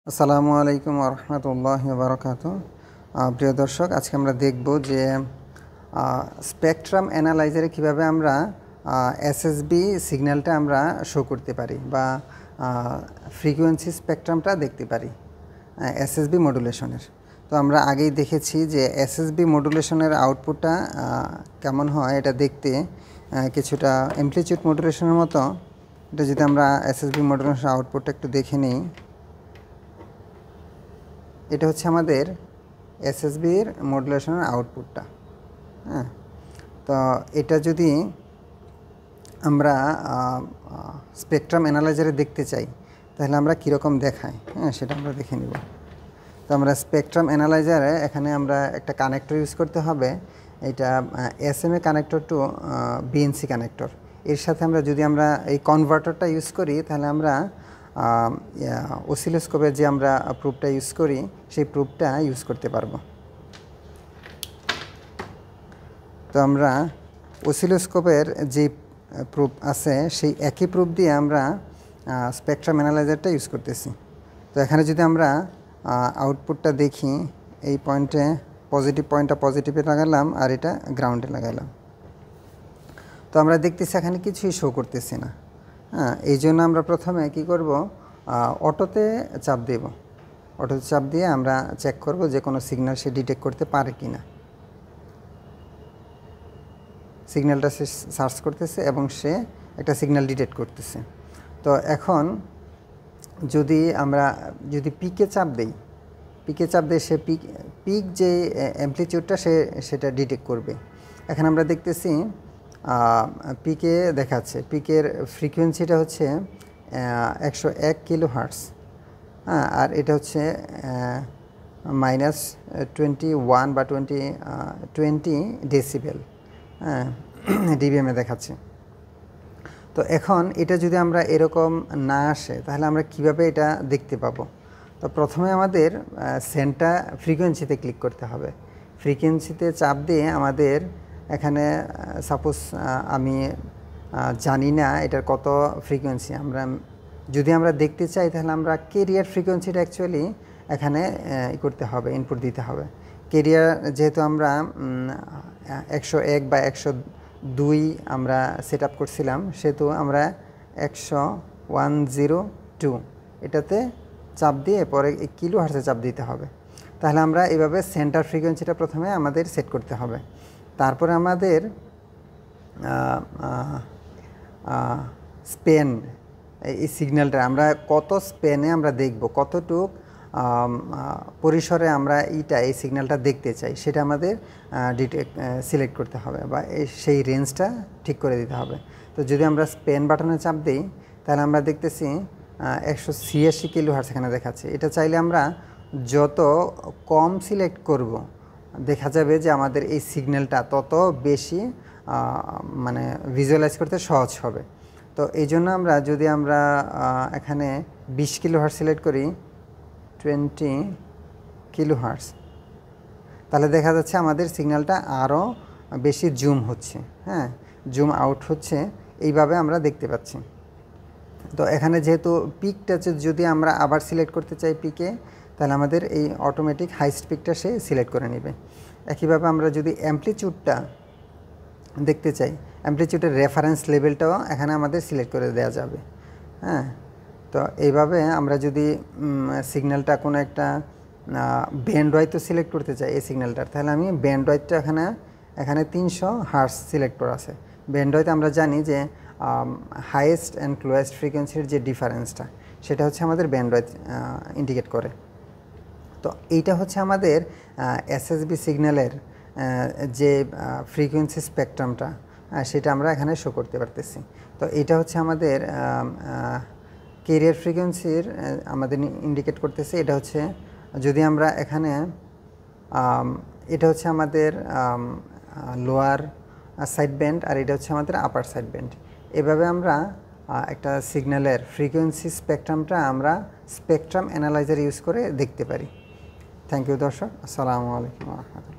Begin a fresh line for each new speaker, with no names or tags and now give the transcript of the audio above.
আসসালামু আলাইকুম ওয়া রাহমাতুল্লাহি ওয়া বারাকাতুহু। প্রিয় দর্শক, আজকে আমরা দেখব যে স্পেকট্রাম অ্যানালাইজারে কিভাবে আমরা এসএসবি সিগন্যালটা আমরা শো করতে পারি বা ফ্রিকোয়েন্সি স্পেকট্রামটা দেখতে পারি এসএসবি মডুলেশনের। তো আমরা আগেই দেখেছি যে এসএসবি মডুলেশনের আউটপুটটা কেমন হয়, এটা দেখতে কিছুটা অ্যামপ্লিটিউড মডুলেশনের মতো। এটা যদি আমরা এসএসবি মডুলেশনের আউটপুটটা একটু দেখে নিই, এটা হচ্ছে আমাদের এসএসবির মডুলেশনের আউটপুটটা। হ্যাঁ, তো এটা যদি আমরা স্পেকট্রাম অ্যানালাইজারে দেখতে চাই তাহলে আমরা কীরকম দেখাই, সেটা আমরা দেখে নিব। তো আমরা স্পেকট্রাম অ্যানালাইজারে এখানে আমরা একটা কানেক্টর ইউজ করতে হবে। এটা SMA connector to BNC connector. এর সাথে আমরা যদি আমরা এই কনভার্টারটা ইউজ করি তাহলে আমরা অসিলোস্কোপের যে আমরা প্রুফটা ইউজ করি সেই প্রুফটা ইউজ করতে পারবো। তো আমরা অসিলোস্কোপের যে প্রুফ আছে সেই একই প্রুফ দিয়ে আমরা স্পেকট্রাম অ্যানালাইজারটা ইউজ করতেছি। তো এখানে যদি আমরা আউটপুটটা দেখি, এই পয়েন্টে পজিটিভ পয়েন্টটা পজিটিভে লাগালাম আর এটা গ্রাউন্ডে লাগালাম। তো আমরা দেখতেছি এখানে কিছুই শো করতেছি না। এই জন্য আমরা প্রথমে কি করব, অটোতে চাপ দেব। অটোতে চাপ দিয়ে আমরা চেক করব যে কোনো সিগন্যাল সে ডিটেক্ট করতে পারে কি না। সিগন্যালটা সে সার্চ করতেছে এবং সে একটা সিগন্যাল ডিটেক্ট করতেছে। তো এখন যদি পিকে চাপ দেই, সে পিক যে অ্যামপ্লিটিউডটা সেটা ডিটেক্ট করবে। এখন আমরা দেখতেছি পিকে দেখাচ্ছে, পিকের ফ্রিকোয়েন্সিটা হচ্ছে 101 কিলোহার্টজ। আর এটা হচ্ছে -21 বা 20 ডেসিবেল ডিবিএমে দেখাচ্ছে। তো এখন এটা যদি আমরা এরকম না আসে তাহলে আমরা কিভাবে এটা দেখতে পাবো? তো প্রথমে আমাদের সেন্টার ফ্রিকোয়েন্সিতে ক্লিক করতে হবে। ফ্রিকোয়েন্সিতে চাপ দিয়ে আমাদের এখানে সাপোজ আমি জানি না এটার কত ফ্রিকোয়েন্সি, যদি আমরা দেখতে চাই তাহলে আমরা কেরিয়ার ফ্রিকোয়েন্সিটা অ্যাকচুয়ালি এখানে করতে হবে, ইনপুট দিতে হবে। কেরিয়ার যেহেতু আমরা 101 বা 102 আমরা সেট আপ করছিলাম, সেহেতু আমরা 102 এটাতে চাপ দিয়ে পরে কিলো হার্টজে চাপ দিতে হবে। তাহলে আমরা এইভাবে সেন্টার ফ্রিকোয়েন্সিটা প্রথমে আমাদের সেট করতে হবে। তারপরে আমাদের স্পেন, এই সিগন্যালটা আমরা কত স্পেনে আমরা দেখব, কতটুক পরিসরে আমরা এই সিগন্যালটা দেখতে চাই সেটা আমাদের সিলেক্ট করতে হবে বা সেই রেঞ্জটা ঠিক করে দিতে হবে। তো যদি আমরা স্পেন বাটনে চাপ দিই তাহলে আমরা দেখতেছি 186 কিলোহার্টজ এখানে দেখাচ্ছে। এটা চাইলে আমরা যত কম সিলেক্ট করব দেখা যাবে যে আমাদের এই সিগন্যালটা তত বেশি মানে ভিজুয়ালাইজ করতে সহজ হবে। তো এই জন্য যদি আমরা এখানে 20 কিলোহার্টজ সিলেক্ট করি, 20 কিলোহার্টজ, তাহলে দেখা যাচ্ছে আমাদের সিগন্যালটা আরও বেশি জুম হচ্ছে, জুম আউট হচ্ছে, এইভাবে আমরা দেখতে পাচ্ছি। তো এখানে যেহেতু পিকটা যদি আমরা আবার সিলেক্ট করতে চাই পিকে, তাহলে আমাদের এই অটোমেটিক হাইস্ট পিকটা সে সিলেক্ট করে নেবে। একইভাবে আমরা যদি অ্যামপ্লিটিউডটা দেখতে চাই, অ্যামপ্লিটিউডের রেফারেন্স লেভেলটাও এখানে আমাদের সিলেক্ট করে দেওয়া যাবে। তো এইভাবে আমরা যদি সিগন্যালটা কোনো একটা ব্যান্ড ওয়াইজ তো সিলেক্ট করতে চাই এই সিগন্যালটার, তাহলে আমি ব্যান্ড ওয়াইজটা এখানে 300 হার্টজ সিলেক্ট করা আছে। ব্যান্ড ওয়াইজ আমরা জানি যে হাইয়েস্ট অ্যান্ড লোয়েস্ট ফ্রিকোয়েন্সির যে ডিফারেন্সটা সেটা হচ্ছে আমাদের ব্যান্ড ওয়াইজ ইন্ডিকেট করে। তো এইটা হচ্ছে আমাদের এসএসবি সিগন্যালের যে ফ্রিকোয়েন্সি স্পেকট্রামটা, সেটা আমরা এখানে শো করতে পারতেছি। তো এটা হচ্ছে আমাদের কেরিয়ার ফ্রিকোয়েন্সির আমাদের ইন্ডিকেট করতেছে। এটা হচ্ছে যদি আমরা এখানে এটা হচ্ছে আমাদের লোয়ার সাইড ব্যান্ড আর এটা হচ্ছে আমাদের আপার সাইড ব্যান্ড। এভাবে আমরা একটা সিগন্যালের ফ্রিকোয়েন্সি স্পেকট্রামটা আমরা স্পেকট্রাম অ্যানালাইজার ইউজ করে দেখতে পারি। থ্যাংক ইউ দর্শক, আসসালামু আলাইকুম ওয়া রাহমাতুল্লাহ।